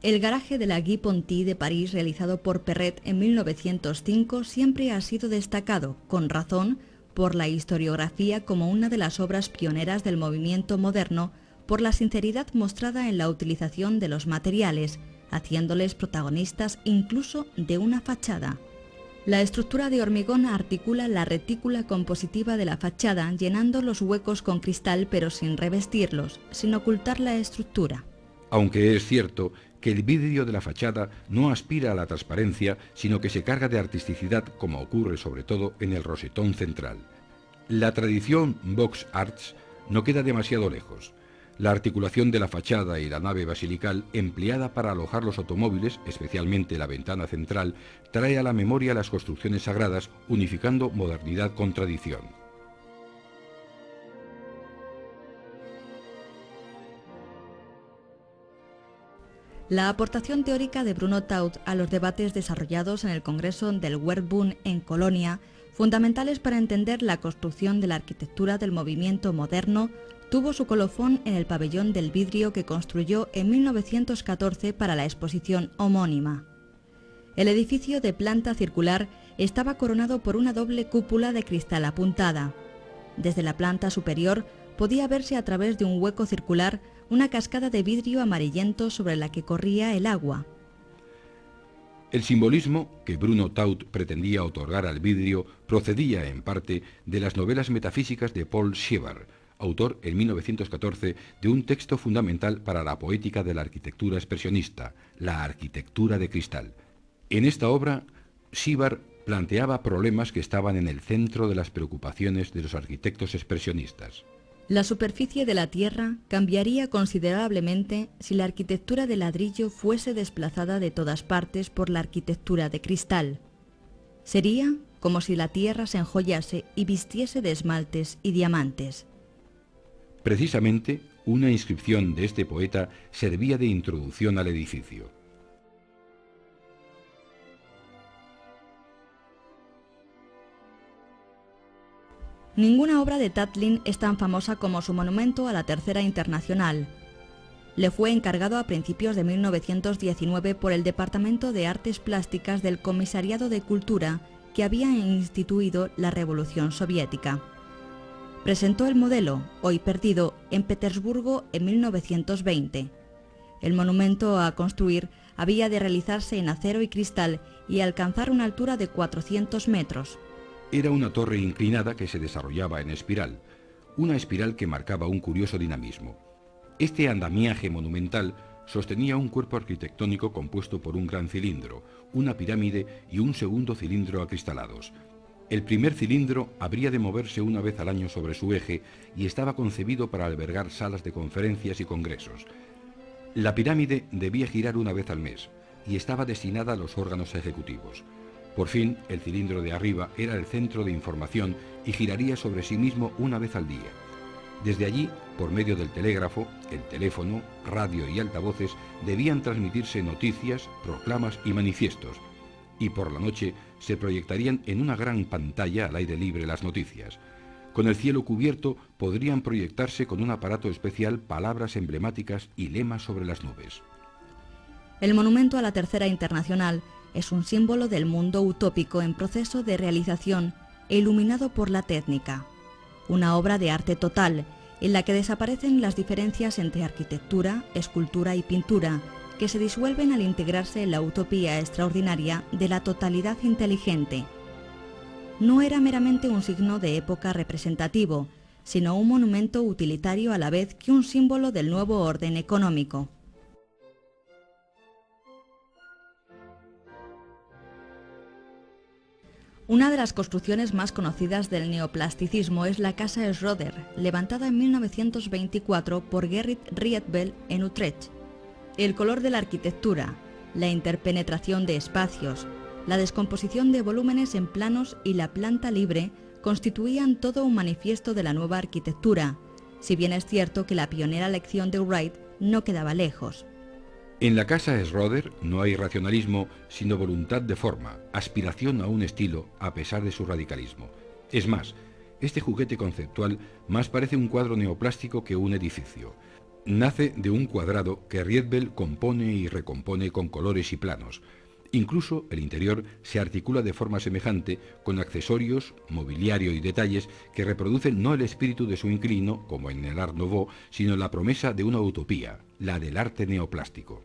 El garaje de la Guy Ponty de París, realizado por Perret en 1905, siempre ha sido destacado, con razón, por la historiografía como una de las obras pioneras del movimiento moderno, por la sinceridad mostrada en la utilización de los materiales, haciéndoles protagonistas incluso de una fachada. La estructura de hormigón articula la retícula compositiva de la fachada, llenando los huecos con cristal pero sin revestirlos, sin ocultar la estructura. Aunque es cierto que el vidrio de la fachada no aspira a la transparencia, sino que se carga de artisticidad, como ocurre sobre todo en el rosetón central. La tradición Beaux Arts no queda demasiado lejos. La articulación de la fachada y la nave basilical, empleada para alojar los automóviles, especialmente la ventana central, trae a la memoria las construcciones sagradas, unificando modernidad con tradición. La aportación teórica de Bruno Taut a los debates desarrollados en el Congreso del Werkbund en Colonia, fundamentales para entender la construcción de la arquitectura del movimiento moderno, tuvo su colofón en el pabellón del vidrio que construyó en 1914 para la exposición homónima. El edificio, de planta circular, estaba coronado por una doble cúpula de cristal apuntada. Desde la planta superior podía verse a través de un hueco circular una cascada de vidrio amarillento sobre la que corría el agua. El simbolismo que Bruno Taut pretendía otorgar al vidrio procedía, en parte, de las novelas metafísicas de Paul Scherer, autor en 1914 de un texto fundamental para la poética de la arquitectura expresionista, La arquitectura de cristal. En esta obra, Scherer planteaba problemas que estaban en el centro de las preocupaciones de los arquitectos expresionistas. La superficie de la Tierra cambiaría considerablemente si la arquitectura de ladrillo fuese desplazada de todas partes por la arquitectura de cristal. Sería como si la Tierra se enjollase y vistiese de esmaltes y diamantes. Precisamente, una inscripción de este poeta servía de introducción al edificio. Ninguna obra de Tatlin es tan famosa como su monumento a la Tercera Internacional. Le fue encargado a principios de 1919 por el Departamento de Artes Plásticas del Comisariado de Cultura que había instituido la Revolución Soviética. Presentó el modelo, hoy perdido, en Petersburgo en 1920. El monumento a construir había de realizarse en acero y cristal y alcanzar una altura de 400 metros. Era una torre inclinada que se desarrollaba en espiral, una espiral que marcaba un curioso dinamismo. Este andamiaje monumental sostenía un cuerpo arquitectónico compuesto por un gran cilindro, una pirámide y un segundo cilindro acristalados. El primer cilindro habría de moverse una vez al año sobre su eje y estaba concebido para albergar salas de conferencias y congresos. La pirámide debía girar una vez al mes y estaba destinada a los órganos ejecutivos. Por fin, el cilindro de arriba era el centro de información y giraría sobre sí mismo una vez al día. Desde allí, por medio del telégrafo, el teléfono, radio y altavoces, debían transmitirse noticias, proclamas y manifiestos, y por la noche se proyectarían en una gran pantalla al aire libre las noticias. Con el cielo cubierto podrían proyectarse con un aparato especial palabras emblemáticas y lemas sobre las nubes. El monumento a la Tercera Internacional es un símbolo del mundo utópico en proceso de realización e iluminado por la técnica. Una obra de arte total, en la que desaparecen las diferencias entre arquitectura, escultura y pintura, que se disuelven al integrarse en la utopía extraordinaria de la totalidad inteligente. No era meramente un signo de época representativo, sino un monumento utilitario a la vez que un símbolo del nuevo orden económico. Una de las construcciones más conocidas del neoplasticismo es la Casa Schroeder, levantada en 1924 por Gerrit Rietveld en Utrecht. El color de la arquitectura, la interpenetración de espacios, la descomposición de volúmenes en planos y la planta libre constituían todo un manifiesto de la nueva arquitectura, si bien es cierto que la pionera lección de Wright no quedaba lejos. En la Casa Schroeder no hay racionalismo, sino voluntad de forma, aspiración a un estilo, a pesar de su radicalismo. Es más, este juguete conceptual más parece un cuadro neoplástico que un edificio. Nace de un cuadrado que Rietveld compone y recompone con colores y planos. Incluso el interior se articula de forma semejante, con accesorios, mobiliario y detalles que reproducen no el espíritu de su inquilino, como en el Art Nouveau, sino la promesa de una utopía, la del arte neoplástico.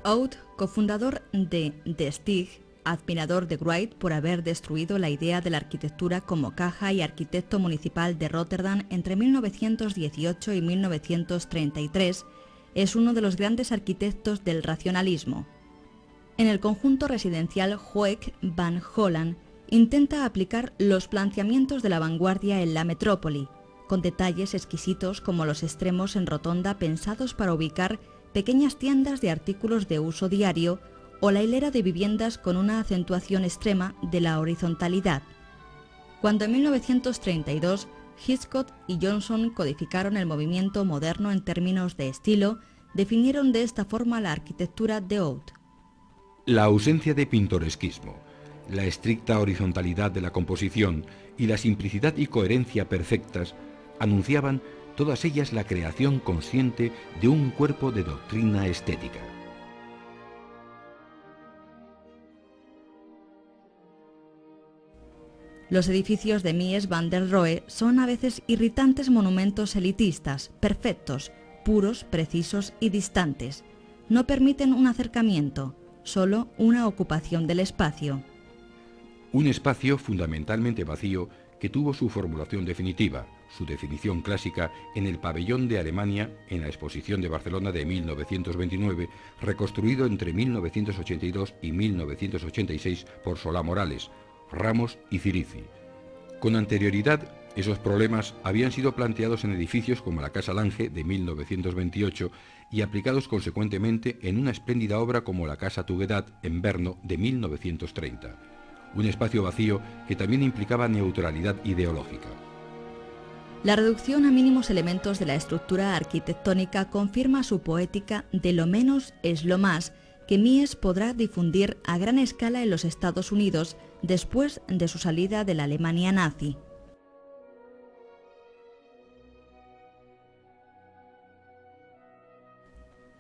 Oud, cofundador de The Stig, admirador de Wright por haber destruido la idea de la arquitectura como caja y arquitecto municipal de Róterdam entre 1918 y 1933, es uno de los grandes arquitectos del racionalismo. En el conjunto residencial Hoek van Holland intenta aplicar los planteamientos de la vanguardia en la metrópoli, con detalles exquisitos como los extremos en rotonda pensados para ubicar pequeñas tiendas de artículos de uso diario o la hilera de viviendas con una acentuación extrema de la horizontalidad. Cuando en 1932 Hitchcock y Johnson codificaron el movimiento moderno en términos de estilo, definieron de esta forma la arquitectura de Oud. La ausencia de pintoresquismo, la estricta horizontalidad de la composición y la simplicidad y coherencia perfectas anunciaban todas ellas la creación consciente de un cuerpo de doctrina estética. Los edificios de Mies van der Rohe son a veces irritantes monumentos elitistas, perfectos, puros, precisos y distantes. No permiten un acercamiento, solo una ocupación del espacio. Un espacio fundamentalmente vacío que tuvo su formulación definitiva, su definición clásica, en el pabellón de Alemania en la Exposición de Barcelona de 1929, reconstruido entre 1982 y 1986 por Solá Morales, Ramos y Cirici. Con anterioridad, esos problemas habían sido planteados en edificios como la Casa Lange de 1928 y aplicados consecuentemente en una espléndida obra como la Casa Tuguedat en Brno de 1930. Un espacio vacío que también implicaba neutralidad ideológica. La reducción a mínimos elementos de la estructura arquitectónica confirma su poética de lo menos es lo más, que Mies podrá difundir a gran escala en los Estados Unidos después de su salida de la Alemania nazi.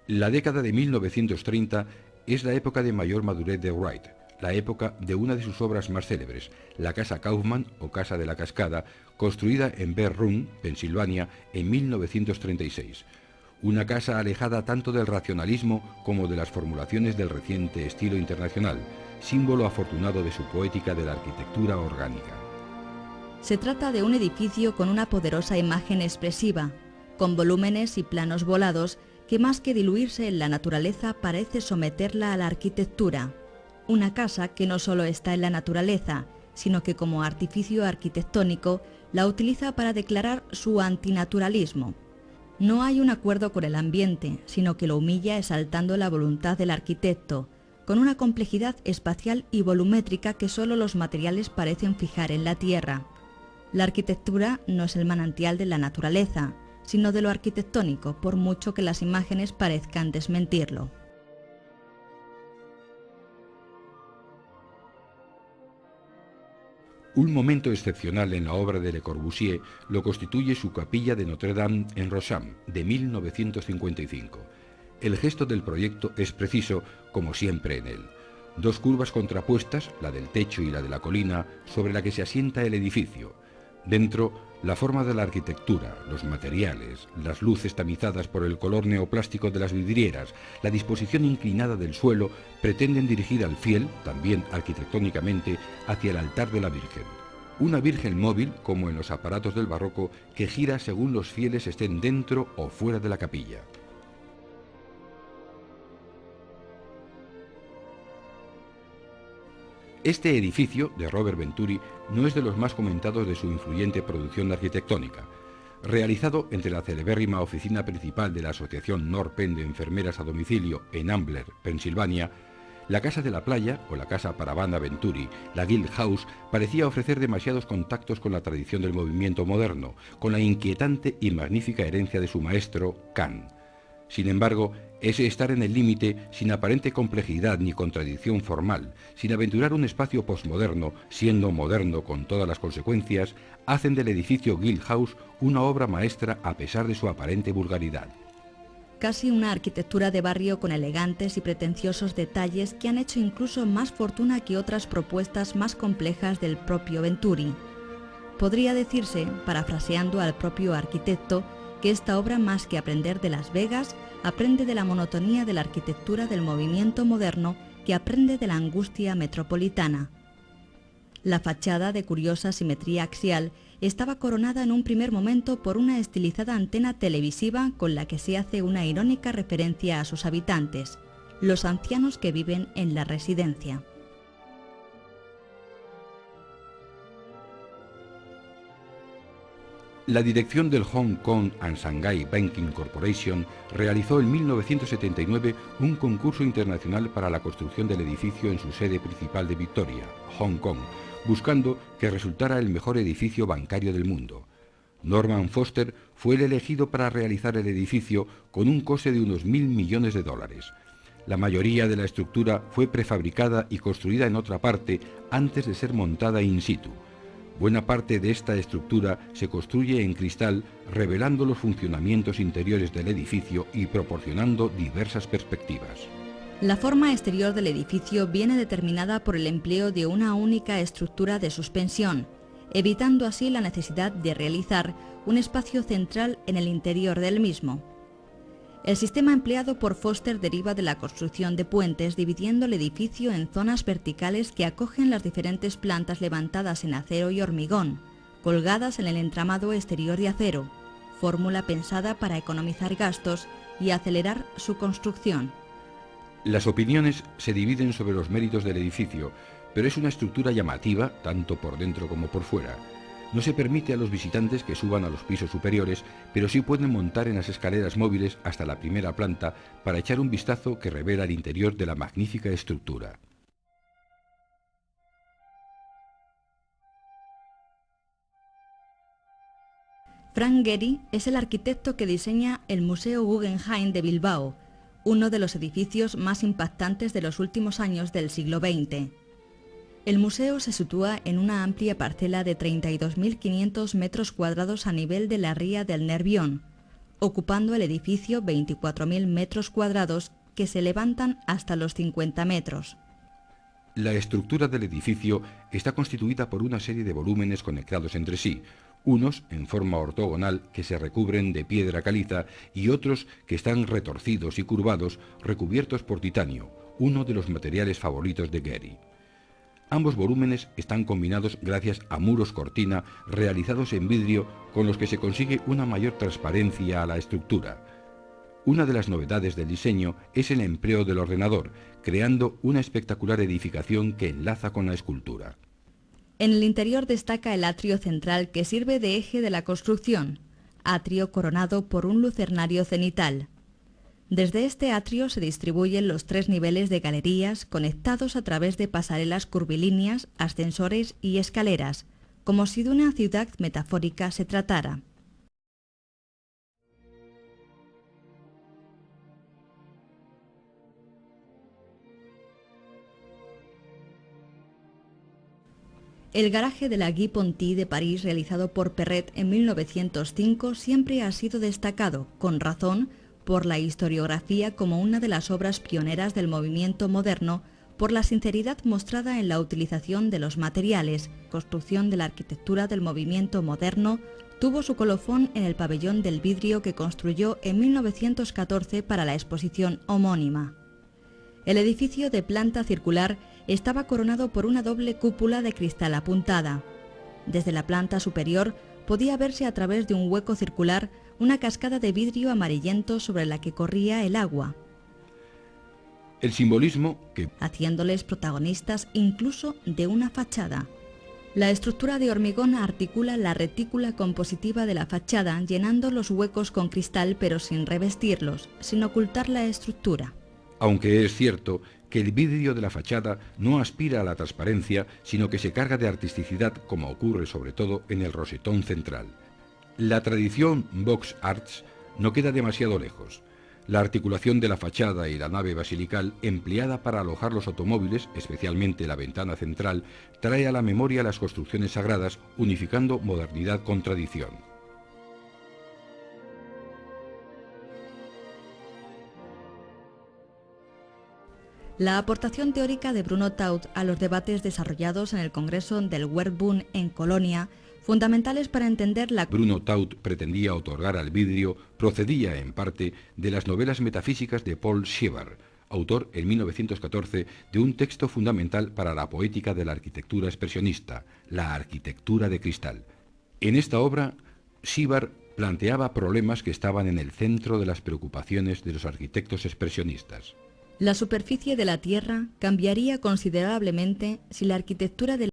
La década de 1930 es la época de mayor madurez de Wright, la época de una de sus obras más célebres, la Casa Kaufmann o Casa de la Cascada, construida en Bear Run, Pensilvania, en 1936. Una casa alejada tanto del racionalismo como de las formulaciones del reciente estilo internacional, símbolo afortunado de su poética de la arquitectura orgánica. Se trata de un edificio con una poderosa imagen expresiva, con volúmenes y planos volados que más que diluirse en la naturaleza parece someterla a la arquitectura. Una casa que no solo está en la naturaleza, sino que como artificio arquitectónico la utiliza para declarar su antinaturalismo. No hay un acuerdo con el ambiente, sino que lo humilla exaltando la voluntad del arquitecto, con una complejidad espacial y volumétrica que solo los materiales parecen fijar en la tierra. La arquitectura no es el manantial de la naturaleza, sino de lo arquitectónico, por mucho que las imágenes parezcan desmentirlo. Un momento excepcional en la obra de Le Corbusier lo constituye su capilla de Notre-Dame en Rosam, de 1955. El gesto del proyecto es preciso, como siempre en él. Dos curvas contrapuestas, la del techo y la de la colina, sobre la que se asienta el edificio. Dentro, la forma de la arquitectura, los materiales, las luces tamizadas por el color neoplástico de las vidrieras, la disposición inclinada del suelo, pretenden dirigir al fiel, también arquitectónicamente, hacia el altar de la Virgen. Una Virgen móvil, como en los aparatos del barroco, que gira según los fieles estén dentro o fuera de la capilla. Este edificio, de Robert Venturi, no es de los más comentados de su influyente producción arquitectónica. Realizado entre la celebérrima oficina principal de la Asociación Norpen de Enfermeras a Domicilio en Ambler, Pensilvania, la Casa de la Playa, o la Casa para Banda Venturi, la Guild House, parecía ofrecer demasiados contactos con la tradición del movimiento moderno, con la inquietante y magnífica herencia de su maestro, Kahn. Sin embargo, Ese estar en el límite, sin aparente complejidad ni contradicción formal, sin aventurar un espacio posmoderno, siendo moderno con todas las consecuencias, hacen del edificio Guild House una obra maestra a pesar de su aparente vulgaridad. Casi una arquitectura de barrio con elegantes y pretenciosos detalles que han hecho incluso más fortuna que otras propuestas más complejas del propio Venturi. Podría decirse, parafraseando al propio arquitecto, que esta obra, más que aprender de Las Vegas, aprende de la monotonía de la arquitectura del movimiento moderno, que aprende de la angustia metropolitana. La fachada, de curiosa simetría axial, estaba coronada en un primer momento por una estilizada antena televisiva con la que se hace una irónica referencia a sus habitantes, los ancianos que viven en la residencia. La dirección del Hong Kong and Shanghai Banking Corporation realizó en 1979 un concurso internacional para la construcción del edificio en su sede principal de Victoria, Hong Kong, buscando que resultara el mejor edificio bancario del mundo. Norman Foster fue el elegido para realizar el edificio con un coste de unos $1.000 millones. La mayoría de la estructura fue prefabricada y construida en otra parte antes de ser montada in situ. Buena parte de esta estructura se construye en cristal, revelando los funcionamientos interiores del edificio y proporcionando diversas perspectivas. La forma exterior del edificio viene determinada por el empleo de una única estructura de suspensión, evitando así la necesidad de realizar un espacio central en el interior del mismo. El sistema empleado por Foster deriva de la construcción de puentes, dividiendo el edificio en zonas verticales que acogen las diferentes plantas levantadas en acero y hormigón, colgadas en el entramado exterior de acero, fórmula pensada para economizar gastos y acelerar su construcción. Las opiniones se dividen sobre los méritos del edificio, pero es una estructura llamativa tanto por dentro como por fuera. No se permite a los visitantes que suban a los pisos superiores, pero sí pueden montar en las escaleras móviles hasta la primera planta para echar un vistazo que revela el interior de la magnífica estructura. Frank Gehry es el arquitecto que diseña el Museo Guggenheim de Bilbao, uno de los edificios más impactantes de los últimos años del siglo XX. El museo se sitúa en una amplia parcela de 32.500 metros cuadrados a nivel de la ría del Nervión, ocupando el edificio 24.000 metros cuadrados que se levantan hasta los 50 metros. La estructura del edificio está constituida por una serie de volúmenes conectados entre sí, unos en forma ortogonal que se recubren de piedra caliza y otros que están retorcidos y curvados, recubiertos por titanio, uno de los materiales favoritos de Gehry. Ambos volúmenes están combinados gracias a muros cortina realizados en vidrio con los que se consigue una mayor transparencia a la estructura. Una de las novedades del diseño es el empleo del ordenador, creando una espectacular edificación que enlaza con la escultura. En el interior destaca el atrio central que sirve de eje de la construcción, atrio coronado por un lucernario cenital. Desde este atrio se distribuyen los 3 niveles de galerías conectados a través de pasarelas curvilíneas, ascensores y escaleras, como si de una ciudad metafórica se tratara. El garaje de la Guy Ponty de París, realizado por Perret en 1905, siempre ha sido destacado, con razón, por la historiografía como una de las obras pioneras del movimiento moderno, por la sinceridad mostrada en la utilización de los materiales, construcción de la arquitectura del movimiento moderno, tuvo su colofón en el pabellón del vidrio que construyó en 1914 para la exposición homónima. El edificio, de planta circular, estaba coronado por una doble cúpula de cristal apuntada. Desde la planta superior podía verse a través de un hueco circular una cascada de vidrio amarillento sobre la que corría el agua. El simbolismo que, haciéndoles protagonistas incluso de una fachada. La estructura de hormigón articula la retícula compositiva de la fachada, llenando los huecos con cristal pero sin revestirlos, sin ocultar la estructura. Aunque es cierto que el vidrio de la fachada no aspira a la transparencia, sino que se carga de artisticidad, como ocurre sobre todo en el rosetón central. La tradición Box Arts no queda demasiado lejos. La articulación de la fachada y la nave basilical, empleada para alojar los automóviles, especialmente la ventana central, trae a la memoria las construcciones sagradas, unificando modernidad con tradición. La aportación teórica de Bruno Taut a los debates desarrollados en el Congreso del Werkbund en Colonia, fundamentales para entender la... Bruno Taut pretendía otorgar al vidrio procedía, en parte, de las novelas metafísicas de Paul Scherer, autor en 1914 de un texto fundamental para la poética de la arquitectura expresionista, La arquitectura de cristal. En esta obra, Scherer planteaba problemas que estaban en el centro de las preocupaciones de los arquitectos expresionistas. La superficie de la Tierra cambiaría considerablemente si la arquitectura de